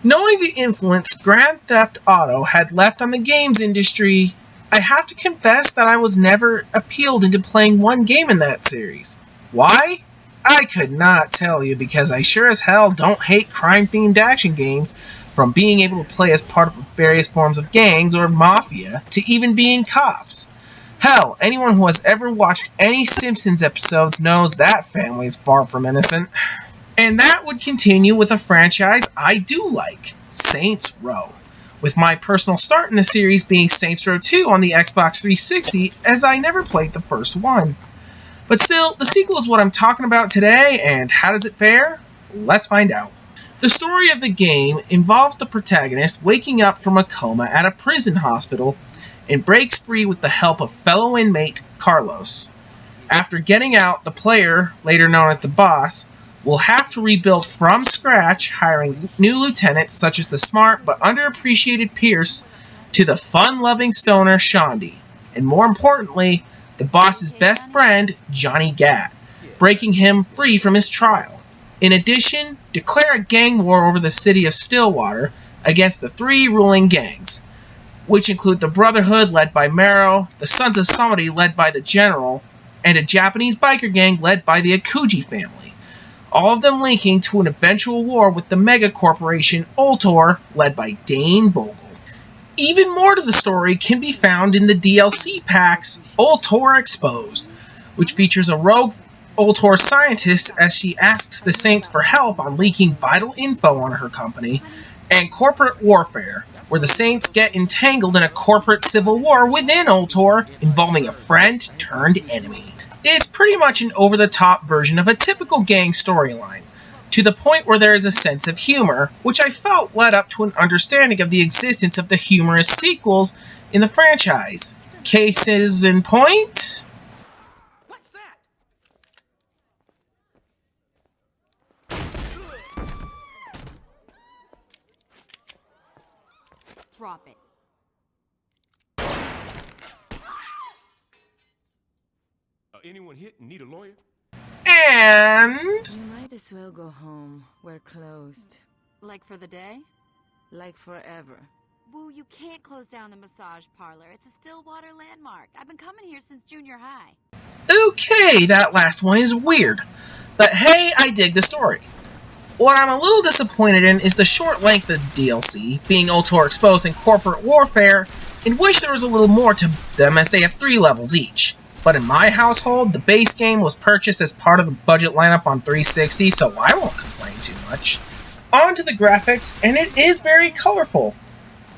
Knowing the influence Grand Theft Auto had left on the games industry, I have to confess that I was never appealed into playing one game in that series. Why? I could not tell you because I sure as hell don't hate crime-themed action games, from being able to play as part of various forms of gangs or mafia to even being cops. Hell, anyone who has ever watched any Simpsons episodes knows that family is far from innocent. And that would continue with a franchise I do like, Saints Row, with my personal start in the series being Saints Row 2 on the Xbox 360, as I never played the first one. But still, the sequel is what I'm talking about today, and how does it fare? Let's find out. The story of the game involves the protagonist waking up from a coma at a prison hospital and breaks free with the help of fellow inmate Carlos. After getting out, the player, later known as the boss, will have to rebuild from scratch, hiring new lieutenants such as the smart but underappreciated Pierce to the fun-loving stoner Shondi, and more importantly, the boss's best friend, Johnny Gat, breaking him free from his trial. In addition, declare a gang war over the city of Stillwater against the three ruling gangs, which include the Brotherhood led by Marrow, the Sons of Somebody led by the General, and a Japanese biker gang led by the Akuji family, all of them linking to an eventual war with the mega corporation Ultor led by Dane Bogle. Even more to the story can be found in the DLC packs Ultor Exposed, which features a rogue Ultor scientist as she asks the Saints for help on leaking vital info on her company, and Corporate Warfare, where the Saints get entangled in a corporate civil war within Ultor involving a friend turned enemy. It's pretty much an over-the-top version of a typical gang storyline, to the point where there is a sense of humor, which I felt led up to an understanding of the existence of the humorous sequels in the franchise. Cases in point? What's that? Drop it. Anyone hit and need a lawyer? And You might as well go home. We're closed. Like for the day? Like forever. Boo, you can't close down the massage parlor. It's a Stillwater landmark. I've been coming here since junior high. okay, that last one is weird. But hey, I dig the story. What I'm a little disappointed in is the short length of the DLC, being Ultor Exposed and Corporate Warfare, and wish there was a little more to them as they have 3 levels each. But in my household, the base game was purchased as part of the budget lineup on 360, so I won't complain too much. On to the graphics, and it is very colorful,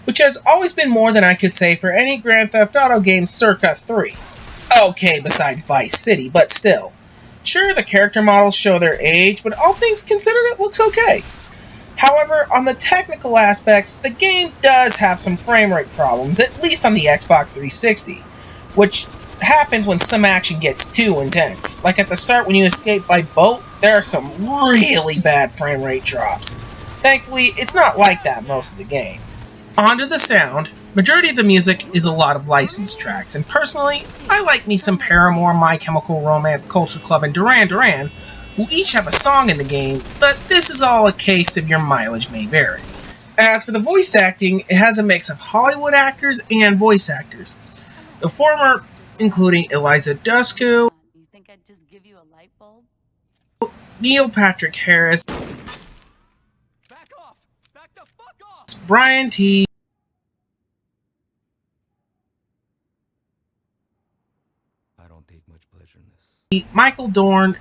which has always been more than I could say for any Grand Theft Auto game circa 3. Okay, besides Vice City, but still. Sure, the character models show their age, but all things considered, it looks okay. However, on the technical aspects, the game does have some frame rate problems, at least on the Xbox 360, which happens when some action gets too intense. Like at the start when you escape by boat, there are some really bad frame rate drops. Thankfully, it's not like that most of the game. On to the sound. Majority of the music is a lot of licensed tracks, and personally, I like me some Paramore, My Chemical Romance, Culture Club, and Duran Duran, who each have a song in the game, but this is all a case of your mileage may vary. As for the voice acting, it has a mix of Hollywood actors and voice actors. The former including Eliza Dushku, You think I'd just give you a light bulb? Neil Patrick Harris, Back off! Back the fuck off! Brian T. I don't take much pleasure in this. Michael Dorn,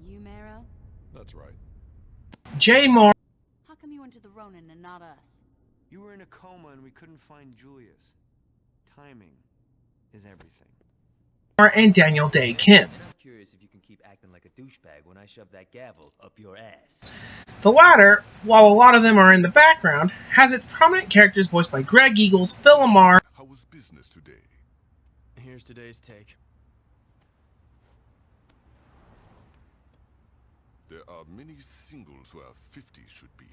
You, Marrow? That's right. Jay Moore, How come you went to the Ronin and not us? You were in a coma and we couldn't find Julius. Timing is everything. and Daniel Day Kim. I'm curious if you can keep acting like a douchebag when I shove that gavel up your ass. The latter, while a lot of them are in the background, has its prominent characters voiced by Greg Eagles, Phil Lamar, How was business today? Here's today's take. There are many singles where 50 should be.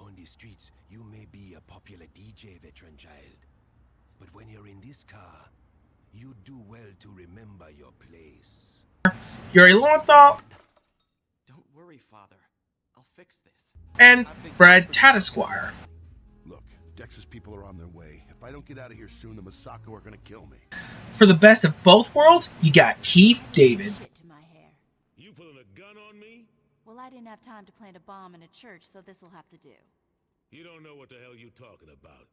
On the streets, you may be a popular DJ veteran child. But when you're in this car, you do well to remember your place. Yuri Lowenthal, Don't worry, Father. I'll fix this. and Fred Tatasquire. Look, Dex's people are on their way. If I don't get out of here soon, the Masako are gonna kill me. For the best of both worlds, you got Keith David. Shit to my hair. You pulling a gun on me? Well, I didn't have time to plant a bomb in a church, so this'll have to do. You don't know what the hell you talking about.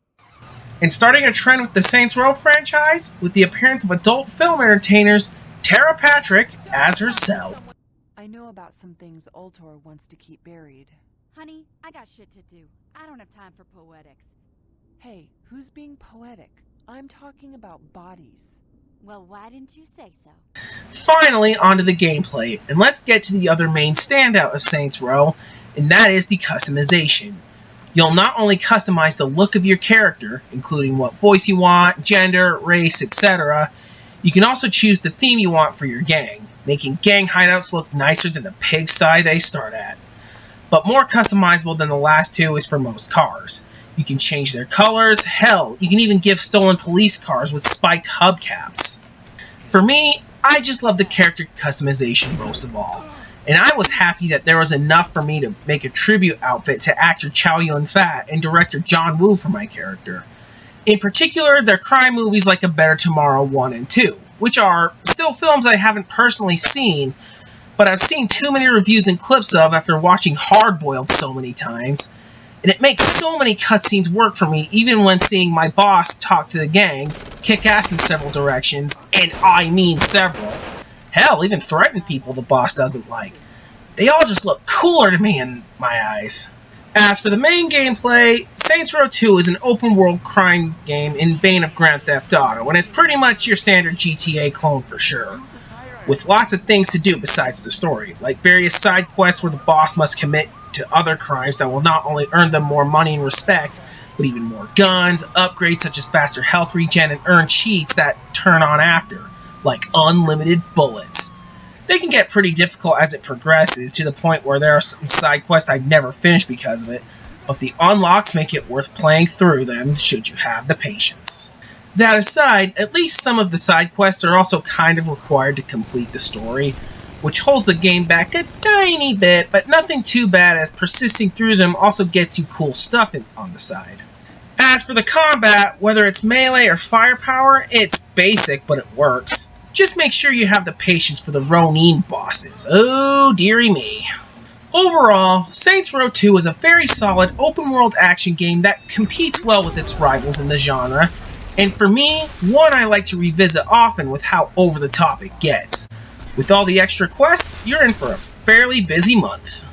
And starting a trend with the Saints Row franchise, with the appearance of adult film entertainers Tara Patrick as herself. I know about some things Ultor wants to keep buried. Honey, I got shit to do. I don't have time for poetics. Hey, who's being poetic? I'm talking about bodies. Well, why didn't you say so? Finally, onto the gameplay, and let's get to the other main standout of Saints Row, and that is the customization. You'll not only customize the look of your character, including what voice you want, gender, race, etc., you can also choose the theme you want for your gang, making gang hideouts look nicer than the pigsty they start at. But more customizable than the last two is for most cars. You can change their colors, hell, you can even give stolen police cars with spiked hubcaps. For me, I just love the character customization most of all, and I was happy that there was enough for me to make a tribute outfit to actor Chow Yun-fat and director John Woo for my character. In particular, their crime movies like A Better Tomorrow 1 and 2, which are still films I haven't personally seen, but I've seen too many reviews and clips of after watching Hard Boiled so many times, and it makes so many cutscenes work for me even when seeing my boss talk to the gang, kick ass in several directions, and I mean several. Hell, even threaten people the boss doesn't like. They all just look cooler to me in my eyes. As for the main gameplay, Saints Row 2 is an open-world crime game in vein of Grand Theft Auto, and it's pretty much your standard GTA clone for sure, with lots of things to do besides the story, like various side quests where the boss must commit to other crimes that will not only earn them more money and respect, but even more guns, upgrades such as faster health regen, and earn cheats that turn on after, like unlimited bullets. They can get pretty difficult as it progresses, to the point where there are some side quests I've never finished because of it, but the unlocks make it worth playing through them should you have the patience. That aside, at least some of the side quests are also kind of required to complete the story, which holds the game back a tiny bit, but nothing too bad as persisting through them also gets you cool stuff on the side. As for the combat, whether it's melee or firepower, it's basic, but it works. Just make sure you have the patience for the Ronin bosses. Oh, dearie me. Overall, Saints Row 2 is a very solid open-world action game that competes well with its rivals in the genre, and for me, one I like to revisit often with how over-the-top it gets. With all the extra quests, you're in for a fairly busy month.